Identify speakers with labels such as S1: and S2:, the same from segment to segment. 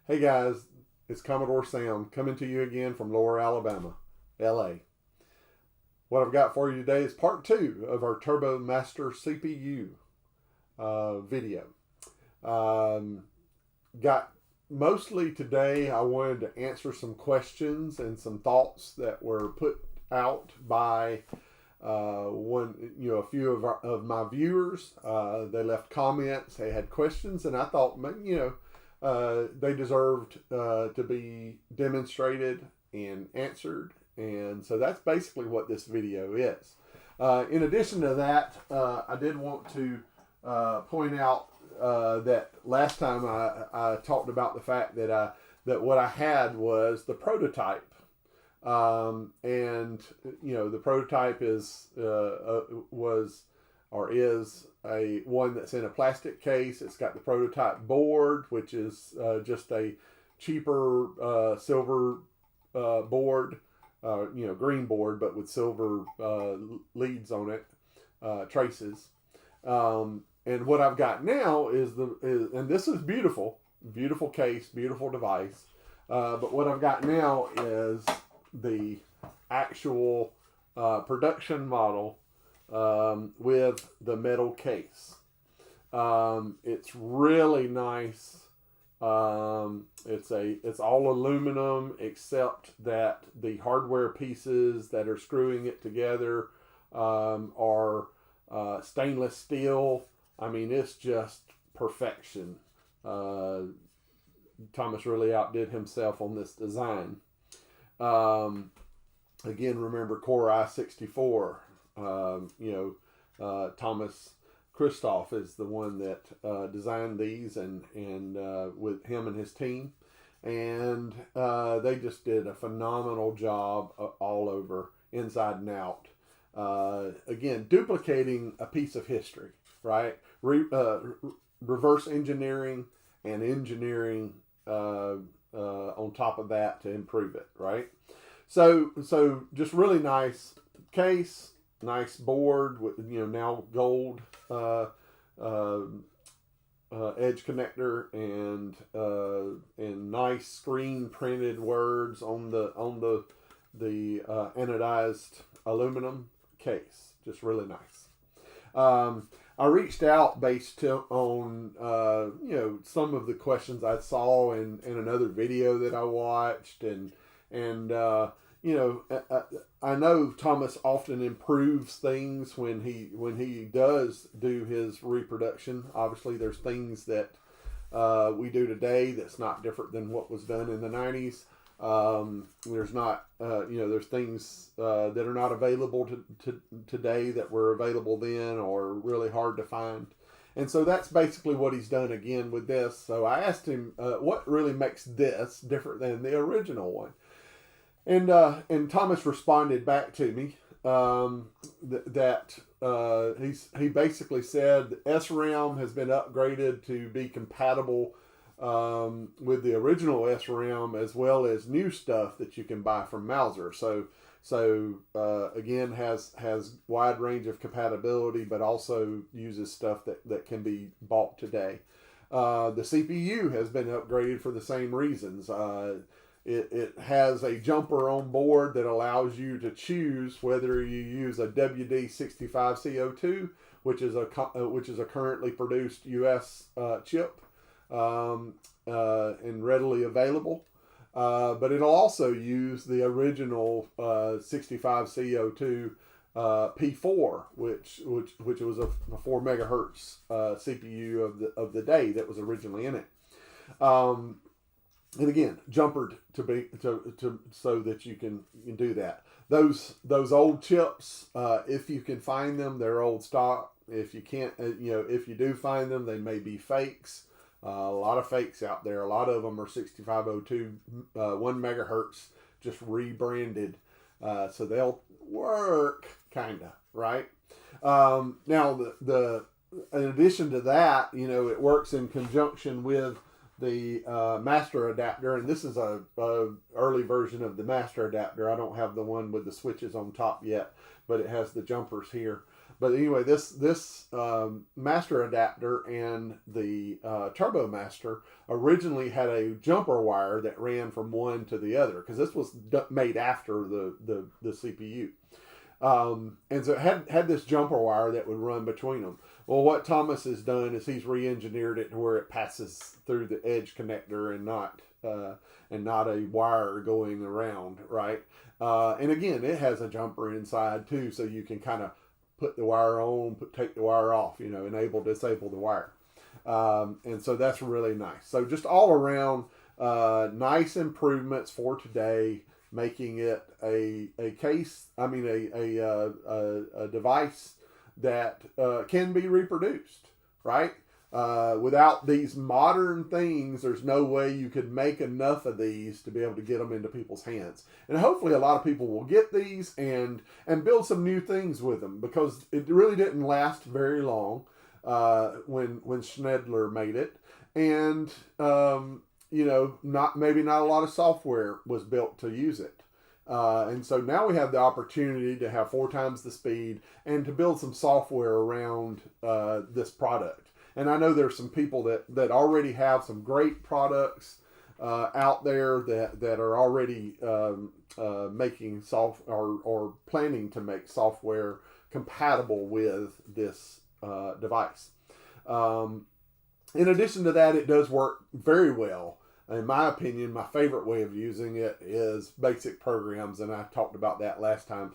S1: Hey guys, it's Commodore Sam coming to you again from Lower Alabama, LA. What I've got for you today is part two of our Turbo Master CPU video. Got mostly today, I wanted to answer some questions and some thoughts that were put out by a few of my viewers. They left comments, they had questions, and I thought, they deserved to be demonstrated and answered. And so that's basically what this video is. In addition to that, I did want to point out that last time I talked about the fact that what I had was the prototype. The prototype is one that's in a plastic case. It's got the prototype board, which is just a cheaper silver board, green board, but with silver leads on it, traces. And what I've got now and this is beautiful case, beautiful device. But what I've got now is the actual production model with the metal case. It's really nice. It's all aluminum except that the hardware pieces that are screwing it together are stainless steel. I mean, it's just perfection. Thomas really outdid himself on this design. Again, remember Core i64. Thomas Christoph is the one that designed these, and with him and his team, and they just did a phenomenal job all over, inside and out. Again, duplicating a piece of history, right? Reverse engineering and engineering on top of that to improve it, right? So just really nice case, nice board with now gold edge connector, and nice screen printed words on the anodized aluminum case. Just really nice. I reached out based on some of the questions I saw in another video that I watched, and I know Thomas often improves things when he does do his reproduction. Obviously, there's things that we do today that's not different than what was done in the 90s. There's things that are not available to today that were available then, or really hard to find. And so that's basically what he's done again with this. So I asked him what really makes this different than the original one. And Thomas responded back to me that he basically said SRAM has been upgraded to be compatible with the original SRAM, as well as new stuff that you can buy from Mauser. So again, has wide range of compatibility, but also uses stuff that can be bought today. The CPU has been upgraded for the same reasons. It has a jumper on board that allows you to choose whether you use a WD65CO2, which is a currently produced U.S. chip, and readily available. But it'll also use the original 65CO2 P4, which was a 4 megahertz CPU of the day that was originally in it. And again, jumpered so that you can do that. Those old chips, if you can find them, they're old stock. If you can't, if you do find them, they may be fakes. A lot of fakes out there. A lot of them are 6502, 1 megahertz, just rebranded. So they'll work, kinda, right? Now in addition to that, it works in conjunction with the master adapter, and this is a early version of the master adapter. I don't have the one with the switches on top yet, but it has the jumpers here. But anyway, this master adapter and the turbo master originally had a jumper wire that ran from one to the other, because this was made after the CPU. And so it had this jumper wire that would run between them. Well, what Thomas has done is he's re-engineered it to where it passes through the edge connector and not a wire going around, right? And again, it has a jumper inside too, so you can kind of put the wire on, take the wire off, enable, disable the wire. And so that's really nice. So just all around, nice improvements for today, making it a device that can be reproduced, right? Without these modern things, there's no way you could make enough of these to be able to get them into people's hands. And hopefully a lot of people will get these and build some new things with them, because it really didn't last very long when Schnedler made it. And, not a lot of software was built to use it. And so now we have the opportunity to have 4 times the speed and to build some software around this product. And I know there's some people that already have some great products out there that are already making or planning to make software compatible with this device. In addition to that, it does work very well. In my opinion, my favorite way of using it is basic programs, and I talked about that last time.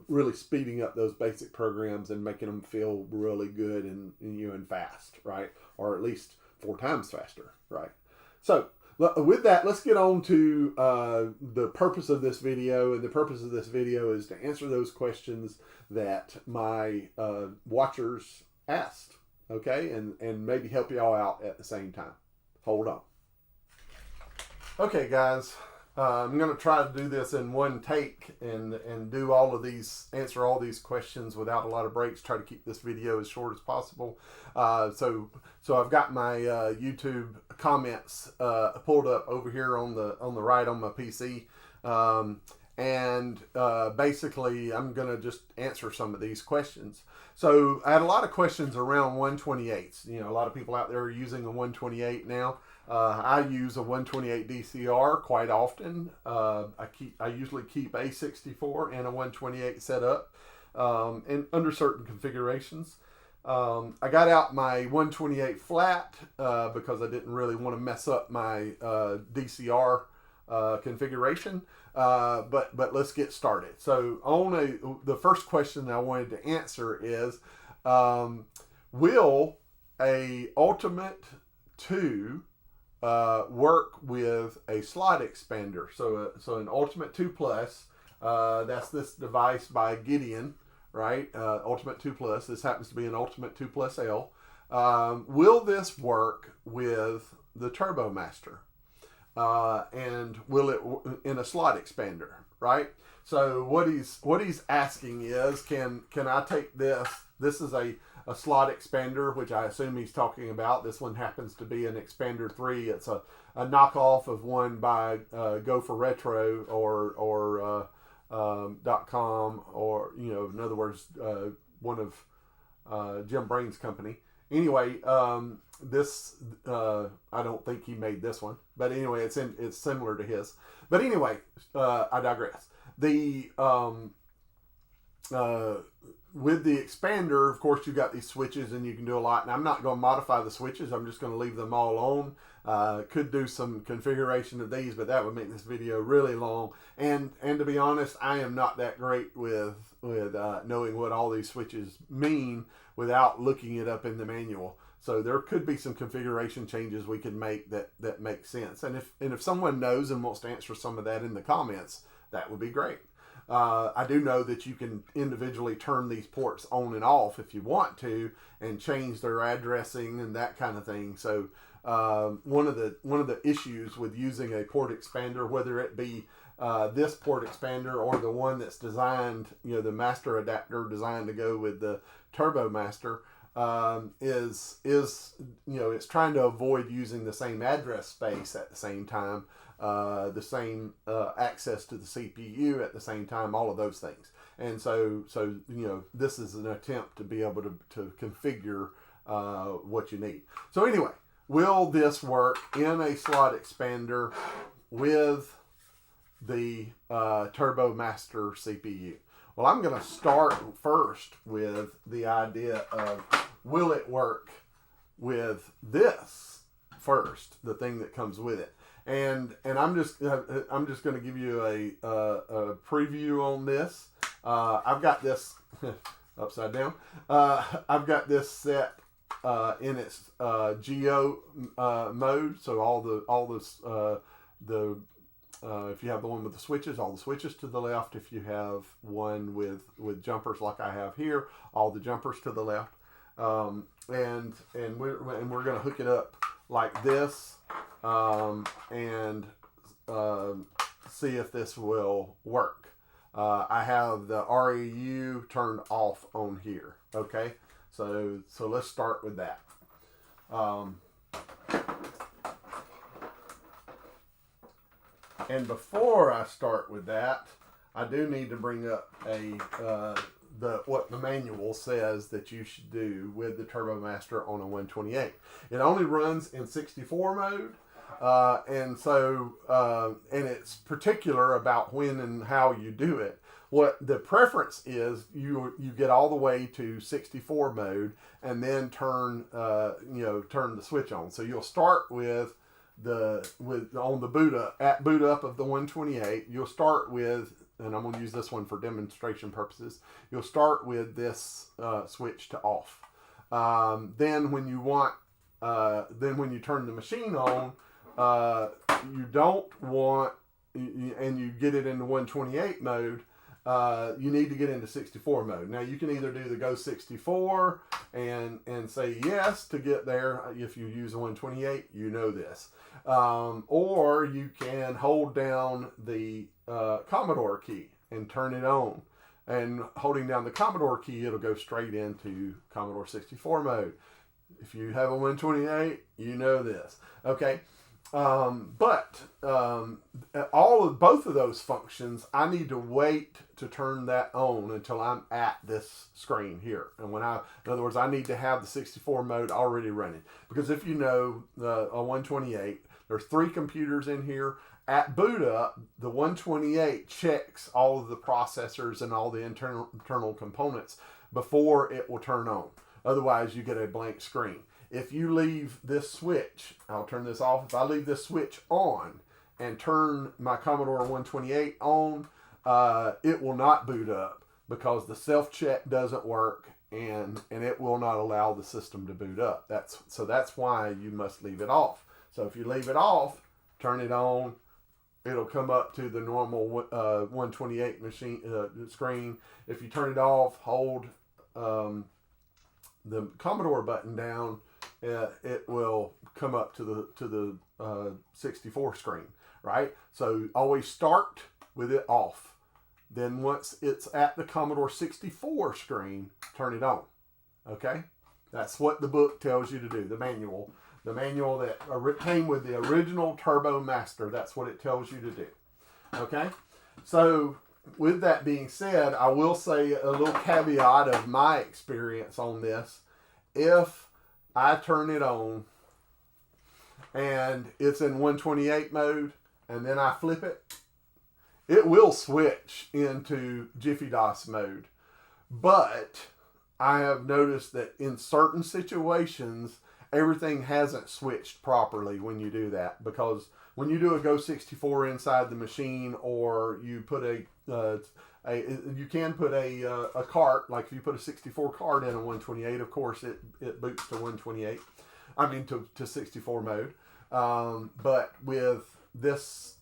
S1: Really speeding up those basic programs and making them feel really good and fast, right? Or at least 4 times faster, right? So with that, let's get on to the purpose of this video. And the purpose of this video is to answer those questions that my watchers asked, okay? And maybe help y'all out at the same time. Hold on. Okay, guys, I'm going to try to do this in one take and do answer all these questions without a lot of breaks. Try to keep this video as short as possible. So I've got my YouTube comments pulled up over here on the right on my PC. Basically, I'm going to just answer some of these questions. So I had a lot of questions around 128s. A lot of people out there are using a 128 now. I use a 128 DCR quite often. I usually keep a 64 and a 128 set up and under certain configurations. I got out my 128 flat because I didn't really want to mess up my DCR configuration. But let's get started. So the first question I wanted to answer is, will a Ultimate 2 work with a slot expander? So an Ultimate 2 Plus, that's this device by Gideon, right? Ultimate 2 Plus. This happens to be an Ultimate 2 Plus L. Will this work with the Turbo Master? And will it in a slot expander, right? So what he's asking is, can I take this? This is a slot expander, which I assume he's talking about. This one happens to be an Expander 3. It's a knockoff of one by Go for Retro or .com, or in other words, one of Jim Brain's company. Anyway, this I don't think he made this one, but anyway, it's similar to his. But anyway, I digress. With the expander, of course, you got these switches and you can do a lot. And I'm not going to modify the switches. I'm just going to leave them all on. Could do some configuration of these, but that would make this video really long. And to be honest, I am not that great with knowing what all these switches mean without looking it up in the manual. So there could be some configuration changes we could make that make sense. And if someone knows and wants to answer some of that in the comments, that would be great. I do know that you can individually turn these ports on and off if you want to, and change their addressing and that kind of thing. So one of the issues with using a port expander, whether it be this port expander or the one that's designed, the master adapter designed to go with the Turbo Master, is it's trying to avoid using the same address space at the same time, the same access to the CPU at the same time, all of those things. And so this is an attempt to be able to configure what you need. So anyway, will this work in a slot expander with the Turbo Master CPU? Well, I'm going to start first with the idea of, will it work with this first, the thing that comes with it. And I'm just going to give you a preview on this. I've got this upside down. I've got this set in its Geo mode. So if you have the one with the switches, all the switches to the left. If you have one with jumpers like I have here, all the jumpers to the left. And we're going to hook it up like this, and see if this will work. I have the REU turned off on here. Okay, so let's start with that. And before I start with that, I do need to bring up what the manual says that you should do with the Turbo Master on a 128. It only runs in 64 mode, and it's particular about when and how you do it. What the preference is, you get all the way to 64 mode and then turn the switch on. So you'll start with on the boot up of the 128. You'll start with, and I'm going to use this one for demonstration purposes. You'll start with this switch to off. Then when you turn the machine on, you don't want, and you get it into 128 mode. You need to get into 64 mode. Now you can either do the go 64 and say yes to get there. If you use a 128, you know this. Or you can hold down the Commodore key and turn it on. And holding down the Commodore key, it'll go straight into Commodore 64 mode. If you have a 128, you know this. Okay. But both of those functions, I need to wait to turn that on until I'm at this screen here. And in other words, I need to have the 64 mode already running, because if you know a 128, there's 3 computers in here. At boot up, the 128 checks all of the processors and all the internal components before it will turn on. Otherwise, you get a blank screen. If you leave this switch, I'll turn this off. If I leave this switch on and turn my Commodore 128 on, it will not boot up because the self-check doesn't work, and it will not allow the system to boot up. That's why you must leave it off. So if you leave it off, turn it on, it'll come up to the normal 128 machine screen. If you turn it off, hold the Commodore button down, it will come up to the 64 screen, right? So always start with it off. Then once it's at the Commodore 64 screen, turn it on. Okay? That's what the book tells you to do, the manual. The manual that came with the original Turbo Master, that's what it tells you to do. Okay? So with that being said, I will say a little caveat of my experience on this. If I turn it on and it's in 128 mode and then I flip it, it will switch into Jiffy DOS mode. But I have noticed that in certain situations, everything hasn't switched properly when you do that, because when you do a Go 64 inside the machine, or you put you can put a cart, like if you put a 64 cart in a 128, of course it boots to 128. I mean to 64 mode. But with this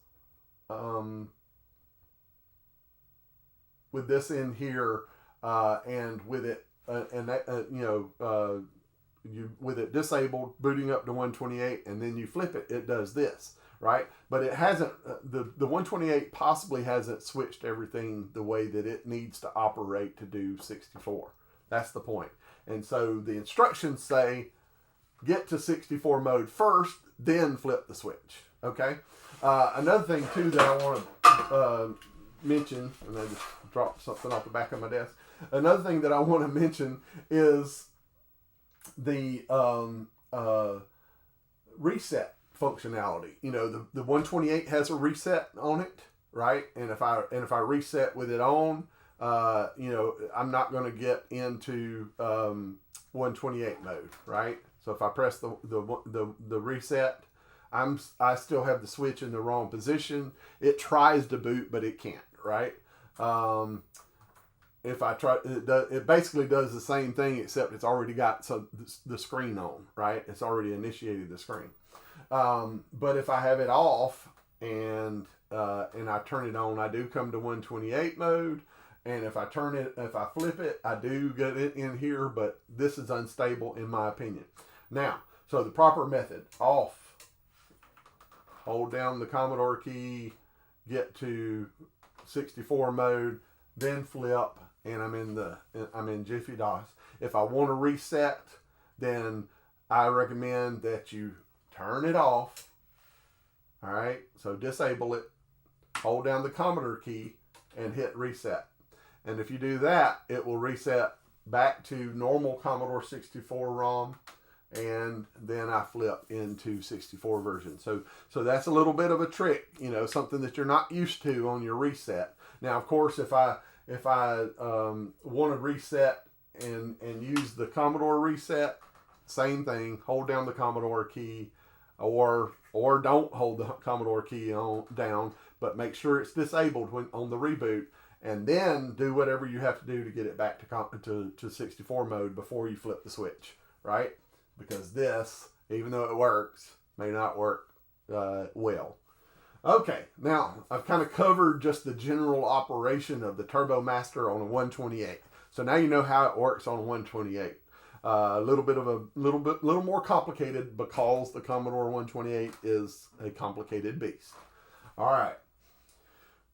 S1: in here, and with it with it disabled, booting up to 128, and then you flip it, it does this, right? But it hasn't, the 128 possibly hasn't switched everything the way that it needs to operate to do 64. That's the point. And so the instructions say, get to 64 mode first, then flip the switch. Okay. Another thing too that I want to mention, and I just dropped something off the back of my desk. Another thing that I want to mention is the reset functionality. You know, the 128 has a reset on it, right? And if I reset with it on, you know, I'm not going to get into 128 mode, right? So if I press the reset, I still have the switch in the wrong position. It tries to boot, but it can't, right? If I try, it basically does the same thing, except it's already got the screen on, right? It's already initiated the screen. But if I have it off and I turn it on, I do come to 128 mode. And if I flip it, I do get it in here, but this is unstable in my opinion. Now, so the proper method: off, hold down the Commodore key, get to 64 mode, then flip, and I'm in Jiffy DOS. If I want to reset, then I recommend that you turn it off. All right, so disable it, hold down the Commodore key, and hit reset. And if you do that, it will reset back to normal Commodore 64 ROM, and then I flip into 64 version. So that's a little bit of a trick, you know, something that you're not used to on your reset. Now, of course, if I want to reset and use the Commodore reset, same thing. Hold down the Commodore key, or don't hold the Commodore key down, but make sure it's disabled when on the reboot, and then do whatever you have to do to get it back to 64 mode before you flip the switch, right? Because this, even though it works, may not work well. Okay, now I've kind of covered just the general operation of the Turbo Master on a 128. So now you know how it works on a 128. A little more complicated because the Commodore 128 is a complicated beast. All right,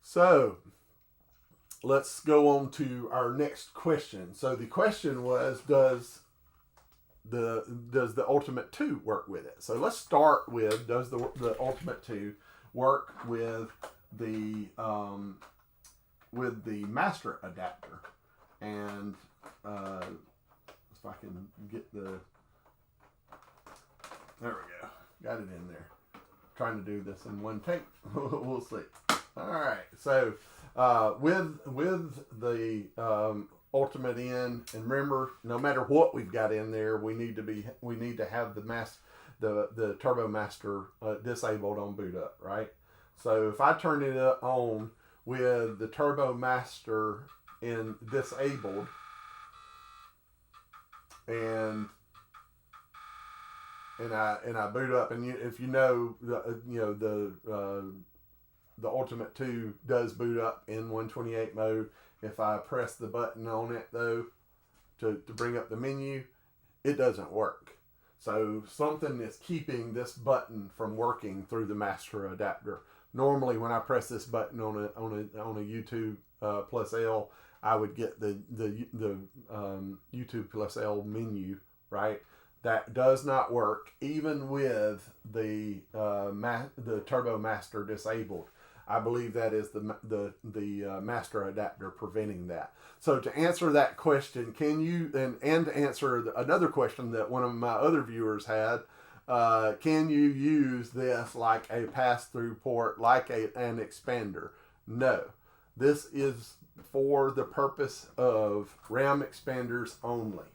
S1: so let's go on to our next question. So the question was, does the Ultimate 2 work with it? So let's start with, does the Ultimate 2 work with the master adapter? And if I can get there we go, got it in there. Trying to do this in one take. We'll see. All right, so with the Ultimate in, and remember, no matter what we've got in there, we need to have the Turbo Master disabled on boot up, right? So if I turn it on with the Turbo Master in disabled, and I boot up, and if you know the Ultimate 2 does boot up in 128 mode. If I press the button on it though to bring up the menu, it doesn't work. So something is keeping this button from working through the master adapter. Normally, when I press this button on a YouTube plus L, I would get the YouTube plus L menu, right? That does not work even with the Turbo Master disabled. I believe that is the master adapter preventing that. So to answer that question, can you, and to answer another question that one of my other viewers had, can you use this like a pass-through port, like an expander? No. This is for the purpose of RAM expanders only.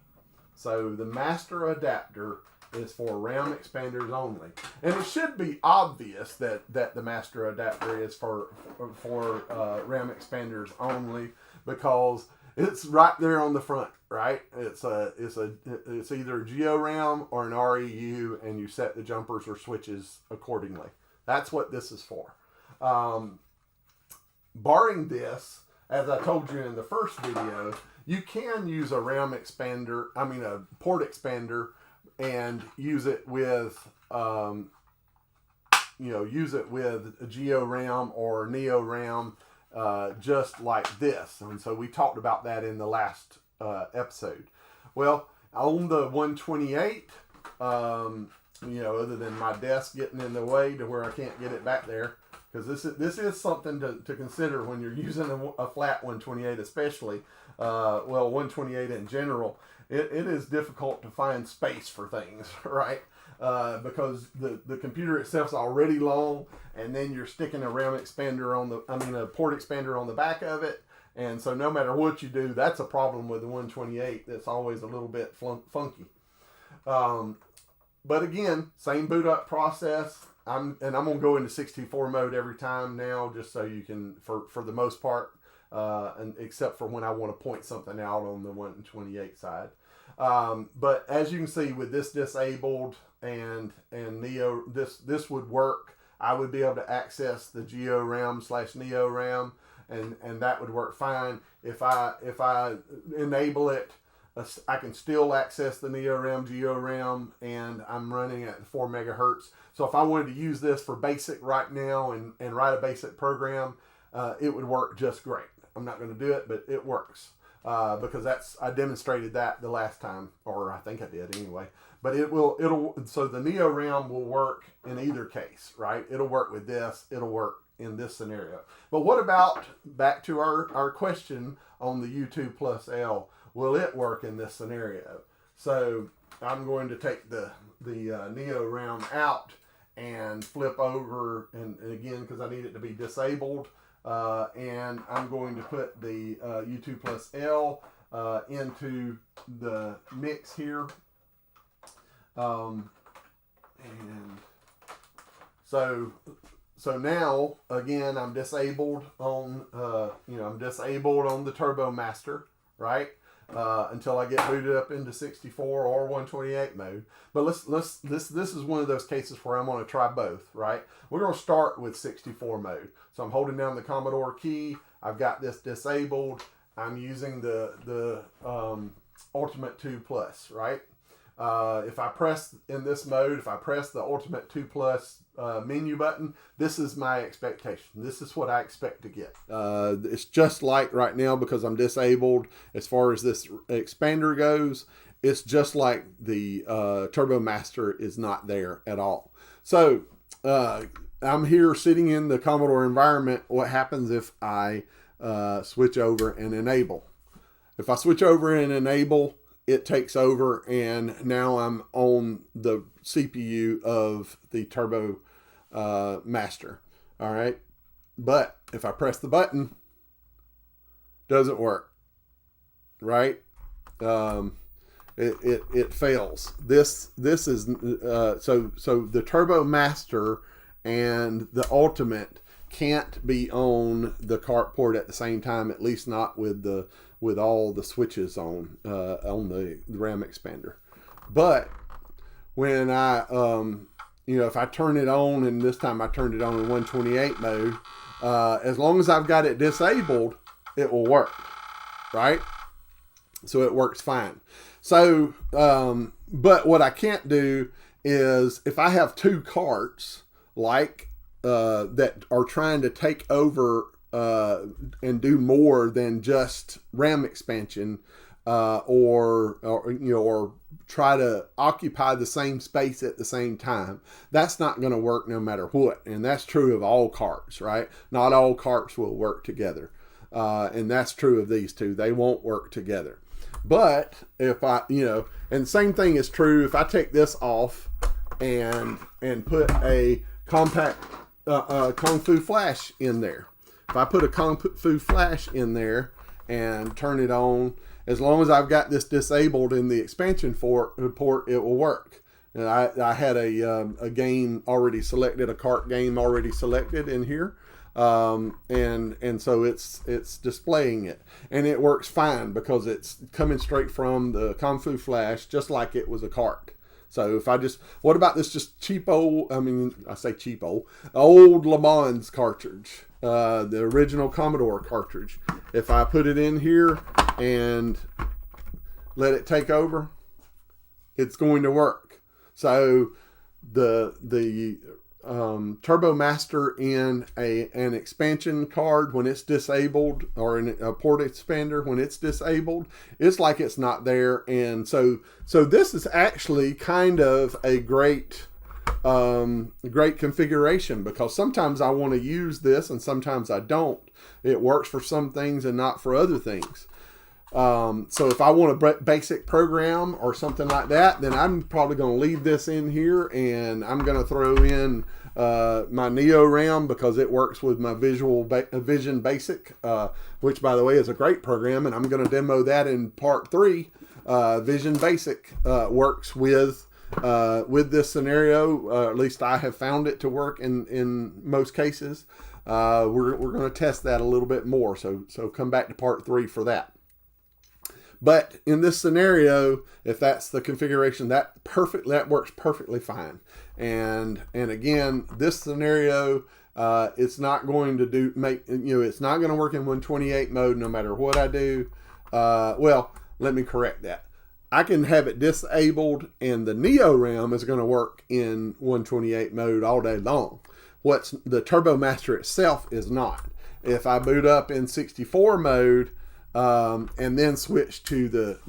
S1: So the master adapter is for RAM expanders only, and it should be obvious that the master adapter is for RAM expanders only, because it's right there on the front, right? It's either a GeoRAM or an REU, and you set the jumpers or switches accordingly. That's what this is for. Barring this, as I told you in the first video, you can use a RAM expander, a port expander, and use it with a GeoRAM or NeoRAM, just like this. And so we talked about that in the last episode. Well, On the 128, you know, other than my desk getting in the way to where I can't get it back there, because this is something to consider when you're using a flat 128, especially, well, 128 in general. It is difficult to find space for things, right? Because the computer itself's already long, and then you're sticking a RAM expander on a port expander on the back of it. And so no matter what you do, that's a problem with the 128. That's always a little bit funky. But again, same boot up process. I'm gonna go into 64 mode every time now, just so you can, for the most part, and except for when I want to point something out on the 128 side. But as you can see, with this disabled and Neo, this would work. I would be able to access the GeoRAM/Neo RAM, and that would work fine. If I enable it, I can still access the NeoRAM, GeoRAM, and I'm running at 4 megahertz. So if I wanted to use this for basic right now and write a basic program, it would work just great. I'm not going to do it, but it works. Because I demonstrated that the last time, or I think I did anyway. But so the NeoRAM will work in either case, right? It'll work with this, it'll work in this scenario. But what about, back to our question on the U2 plus L, will it work in this scenario? So I'm going to take the NeoRAM out and flip over, and again, because I need it to be disabled, and I'm going to put the U2 plus L into the mix here. And so now, again, I'm disabled on, I'm disabled on the Turbo Master, right? Until I get booted up into 64 or 128 mode. But this is one of those cases where I'm going to try both, right? We're going to start with 64 mode. So I'm holding down the Commodore key. I've got this disabled. I'm using the Ultimate 2 Plus, right? If I press in this mode, if I press the Ultimate 2 Plus menu button, this is my expectation. This is what I expect to get. It's just like right now, because I'm disabled as far as this expander goes, it's just like the Turbo Master is not there at all. So I'm here sitting in the Commodore environment. What happens if I switch over and enable? If I switch over and enable, it takes over, and now I'm on the CPU of the Turbo Master. All right. But if I press the button, doesn't work, right? It fails. This is so the Turbo Master and the Ultimate can't be on the cart port at the same time, at least not with all the switches on the RAM expander. But when I if I turn it on, and this time I turned it on in 128 mode, as long as I've got it disabled, it will work, right? So it works fine. So but what I can't do is, if I have two carts like that are trying to take over and do more than just RAM expansion, or try to occupy the same space at the same time, that's not going to work no matter what. And that's true of all carts, right? Not all carts will work together, and that's true of these two. They won't work together. But if I, and the same thing is true if I take this off and put a compact Kung Fu Flash in there. If I put a Kung Fu Flash in there and turn it on, as long as I've got this disabled in the expansion port, it will work. And I had a game already selected, a cart game already selected in here, and so it's displaying it, and it works fine because it's coming straight from the Kung Fu Flash, just like it was a cart. So if what about this just old Le Mans cartridge, the original Commodore cartridge? If I put it in here and let it take over, it's going to work. So the Turbo Master in an expansion card when it's disabled, or in a port expander when it's disabled, it's like it's not there. And so this is actually kind of a great configuration, because sometimes I want to use this and sometimes I don't. It works for some things and not for other things. So if I want a basic program or something like that, then I'm probably going to leave this in here, and I'm going to throw in my Neo RAM, because it works with my Vision Basic, which by the way is a great program, and I'm going to demo that in part 3. Vision Basic works with this scenario. At least I have found it to work in most cases. We're going to test that a little bit more, so come back to part 3 for that. But in this scenario, if that's the configuration, that works perfectly fine. And again, this scenario, it's not going to it's not going to work in 128 mode no matter what I do. Well, let me correct that. I can have it disabled, and the Neo RAM is going to work in 128 mode all day long. What's the Turbo Master itself is not. If I boot up in 64 mode, and then switch to the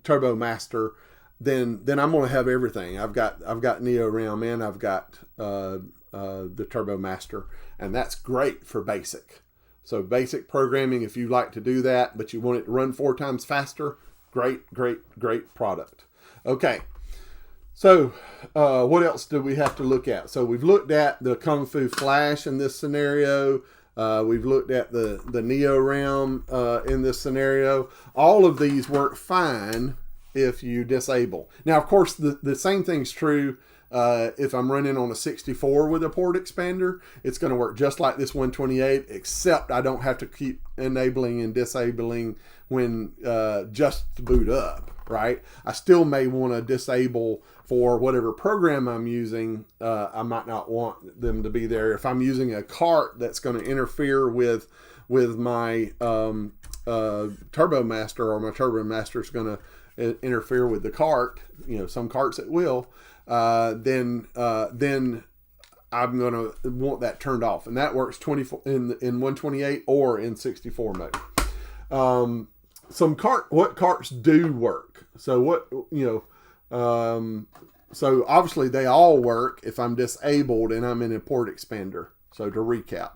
S1: Turbo Master, then I'm going to have everything. I've got Neo RAM, and I've got the Turbo Master, and that's great for basic. So basic programming, if you like to do that, but you want it to run 4 times faster, great product. Okay. So what else do we have to look at? So we've looked at the Kung Fu Flash in this scenario. We've looked at the Neo RAM in this scenario. All of these work fine if you disable. Now, of course, the same thing's true if I'm running on a 64 with a port expander. It's going to work just like this 128, except I don't have to keep enabling and disabling when just to boot up, right? I still may want to disable for whatever program I'm using. I might not want them to be there. If I'm using a cart that's going to interfere with my Turbo Master, or my Turbo Master is going to interfere with the cart, some carts it will, then I'm going to want that turned off, and that works 24 in 128 or in 64 mode. What carts do work? So so obviously they all work if I'm disabled and I'm in a port expander. So to recap,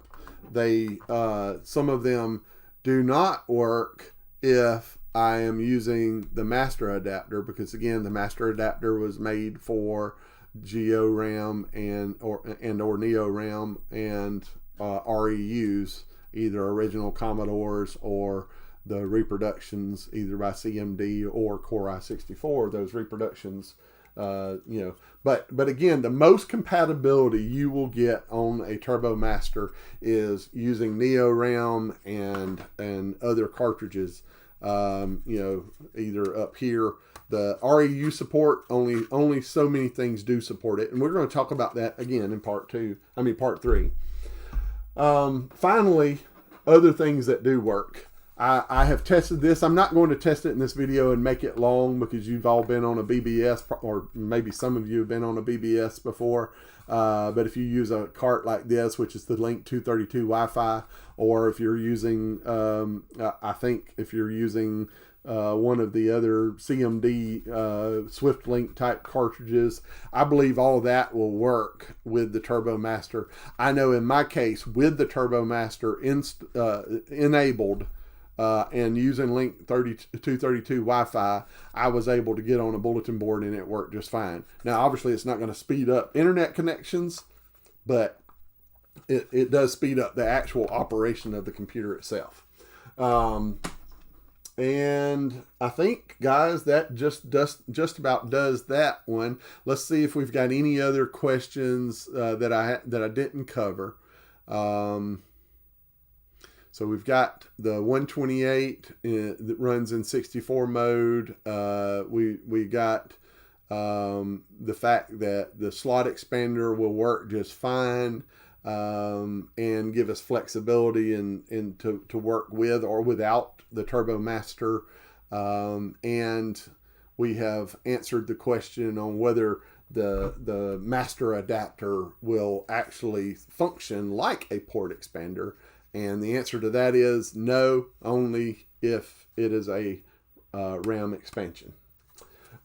S1: some of them do not work if I am using the master adapter, because again, the master adapter was made for Geo RAM and or Neo RAM and REUs, either original Commodores or the reproductions, either by CMD or Core i64. Those reproductions, but again, the most compatibility you will get on a Turbo Master is using Neo RAM and other cartridges. Either up here, the REU support, only so many things do support it, and we're going to talk about that again in part 3. Finally, other things that do work. I have tested this. I'm not going to test it in this video and make it long, because you've all been on a BBS, or maybe some of you have been on a BBS before. But if you use a cart like this, which is the Link 232 Wi-Fi, or if you're using, I think if you're using one of the other CMD Swift Link type cartridges, I believe all of that will work with the Turbo Master. I know in my case, with the Turbo Master enabled, and using Link 232 Wi-Fi, I was able to get on a bulletin board and it worked just fine. Now, obviously, it's not going to speed up internet connections, but it does speed up the actual operation of the computer itself. And I think, guys, that just about does that one. Let's see if we've got any other questions that I didn't cover. So we've got the 128 that runs in 64 mode. We got the fact that the slot expander will work just fine, and give us flexibility and to work with or without the Turbo Master. And we have answered the question on whether the master adapter will actually function like a port expander? And the answer to that is no, only if it is a RAM expansion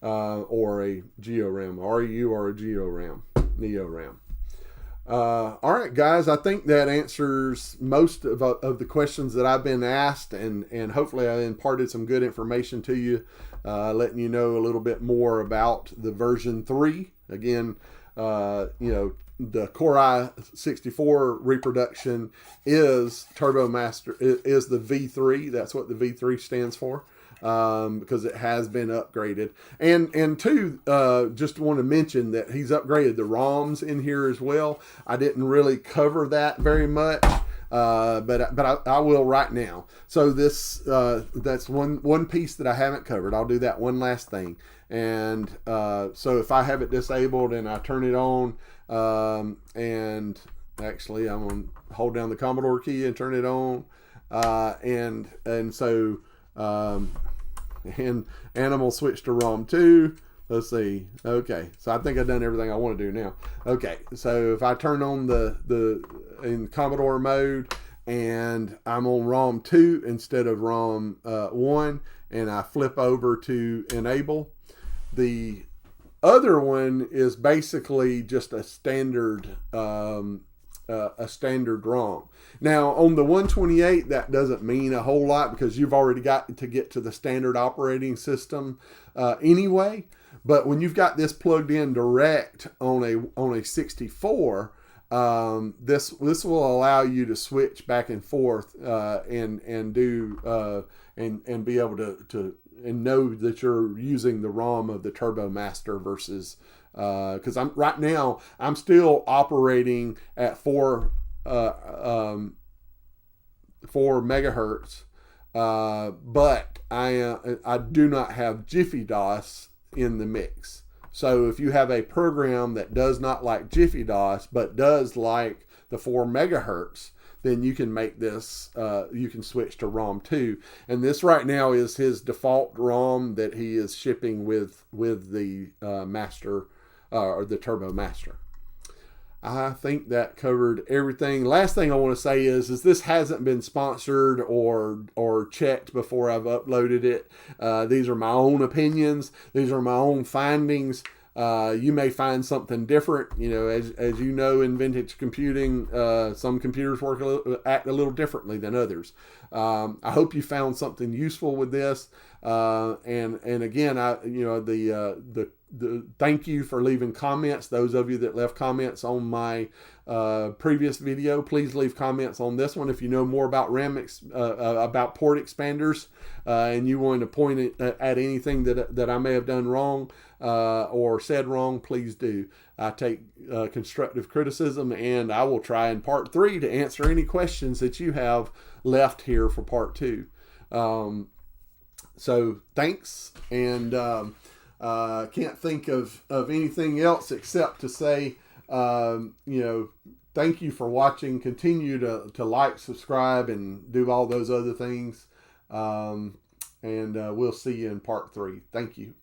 S1: or a GeoRAM, RU or a GeoRAM, NeoRAM. All right, guys, I think that answers most of the questions that I've been asked, and hopefully I imparted some good information to you, letting you know a little bit more about the version 3. Again, the Core i64 reproduction is TurboMaster, is the V3. That's what the V3 stands for, because it has been upgraded. And two, just want to mention that he's upgraded the ROMs in here as well. I didn't really cover that very much, but I will right now. So this that's one piece that I haven't covered. I'll do that one last thing. And so if I have it disabled and I turn it on, and actually I'm going to hold down the Commodore key and turn it on, and so and Animal switch to ROM 2. Let's see. Okay, so I think I've done everything I want to do now. Okay, so if I turn on the in Commodore mode and I'm on ROM 2 instead of ROM 1, and I flip over to enable, the other one is basically just a standard ROM. Now on the 128, that doesn't mean a whole lot because you've already got to get to the standard operating system anyway. But when you've got this plugged in direct on a 64, this will allow you to switch back and forth and do and be able to and know that you're using the ROM of the TurboMaster versus because right now I'm still operating at 4 megahertz, but I do not have Jiffy DOS in the mix. So if you have a program that does not like Jiffy DOS but does like the 4 megahertz, then you can make this, you can switch to ROM 2. And this right now is his default ROM that he is shipping with the master, or the TurboMaster. I think that covered everything. Last thing I want to say is this hasn't been sponsored or checked before I've uploaded it. These are my own opinions. These are my own findings. You may find something different. As you know, in vintage computing, some computers act a little differently than others. I hope you found something useful with this. And again, the thank you for leaving comments. Those of you that left comments on my previous video, please leave comments on this one. If you know more about about port expanders, and you want to point at anything that I may have done wrong or said wrong, please do. I take constructive criticism, and I will try in part 3 to answer any questions that you have left here for part 2. So thanks, and can't think of anything else except to say, thank you for watching. Continue to like, subscribe, and do all those other things. And we'll see you in part 3. Thank you.